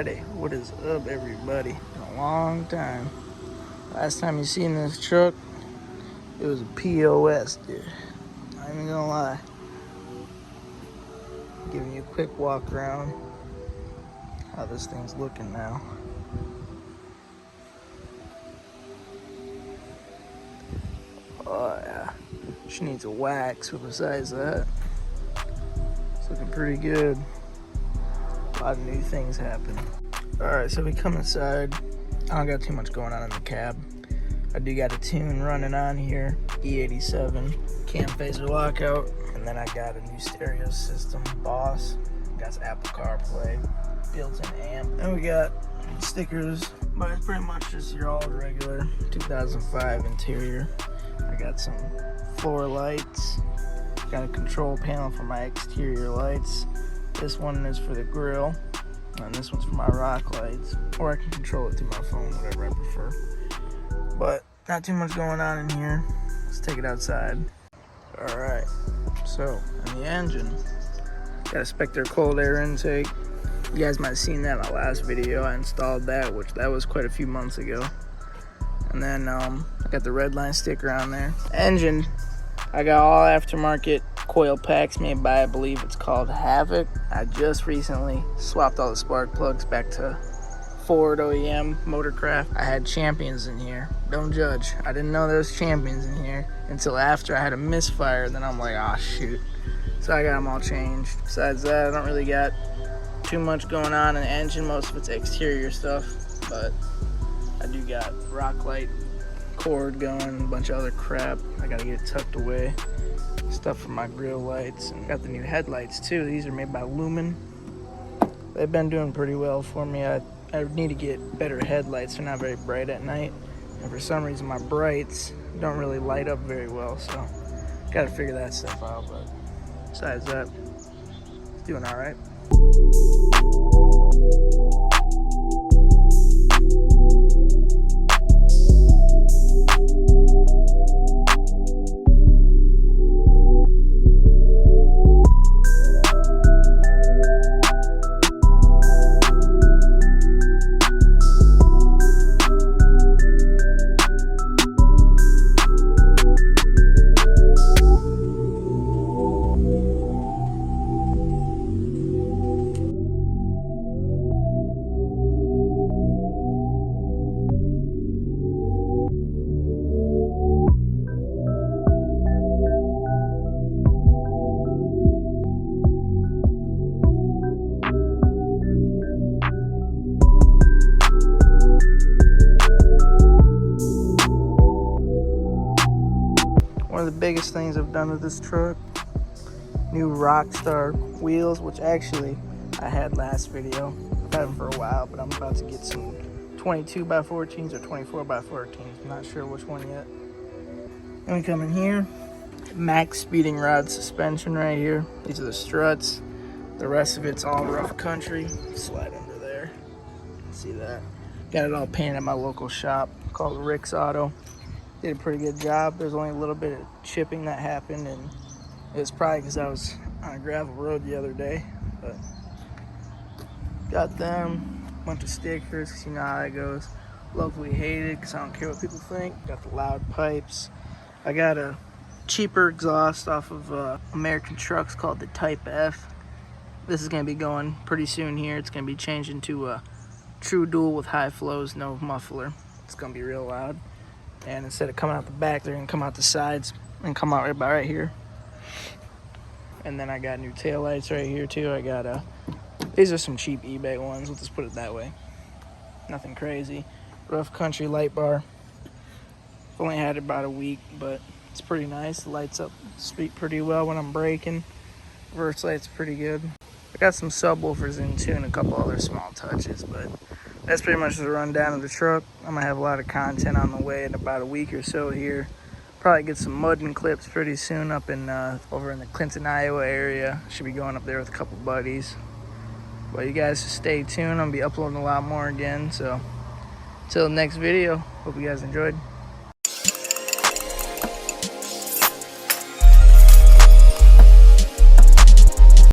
Friday. What is up, everybody? In a long time. Last time you seen this truck, it was a POS, dude. I'm even gonna lie. Giving you a quick walk around how this thing's looking now. Oh yeah, she needs a wax, but besides that, it's looking pretty good. A lot of new things happen. Alright, so we come inside. I don't got too much going on in the cab. I do got a tune running on here, E87, cam phaser lockout, and then I got a new stereo system, Boss. Got Apple CarPlay, built-in amp, and we got stickers, but it's pretty much just your all regular 2005 interior. I got some floor lights, got a control panel for my exterior lights. This one is for the grill, and this one's for my rock lights, or I can control it through my phone, whatever I prefer. But not too much going on in here. Let's take it outside. Alright, so in the engine, got a Spectre cold air intake. You guys might have seen that in my last video. I installed that, which that was quite a few months ago. And then I got the red line sticker on there. Engine, I got all aftermarket coil packs made by, I believe it's called Havoc. I just recently swapped all the spark plugs back to Ford OEM Motorcraft. I had Champions in here. Don't judge. I didn't know there was Champions in here until after I had a misfire. Then I'm like, oh shoot. So I got them all changed. Besides that, I don't really got too much going on in the engine. Most of it's exterior stuff, but I do got rock light cord going, a bunch of other crap. I gotta get it tucked away. Stuff for my grill lights, and got the new headlights too. These are made by Lumen. They've been doing pretty well for me. I need to get better headlights. They're not very bright at night, and for some reason my brights don't really light up very well, so gotta figure that stuff out. But besides that, it's doing all right. One of the biggest things I've done with this truck, new Rostar wheels, which actually I had last video. I've had them for a while, but I'm about to get some 22x14s or 24x14s. I'm not sure which one yet. Then we come in here, maXpeedingrods suspension right here. These are the struts. The rest of it's all rough country. Slide under there. See that? Got it all painted at my local shop called Rick's Auto. Did a pretty good job. There's only a little bit of chipping that happened, and it was probably because I was on a gravel road the other day. But got them, a bunch of stickers, because you know how it goes. Locally hated, because I don't care what people think. Got the loud pipes. I got a cheaper exhaust off of American trucks called the Type F. This is going to be going pretty soon here. It's going to be changed into a true dual with high flows, no muffler. It's going to be real loud. And instead of coming out the back, they're gonna come out the sides and come out right here. And then I got new tail lights right here too. I got these are some cheap eBay ones. Let's just put it that way. Nothing crazy. Rough country light bar. I've only had it about a week, but it's pretty nice. It lights up the street pretty well when I'm braking. Reverse light's pretty good. I got some subwoofers in too and a couple other small touches, but that's pretty much the rundown of the truck. I'm gonna have a lot of content on the way in about a week or so here. Probably get some mudding clips pretty soon up in over in the Clinton, Iowa area. Should be going up there with a couple buddies. But you guys just stay tuned. I'm gonna be uploading a lot more again. So until the next video, hope you guys enjoyed.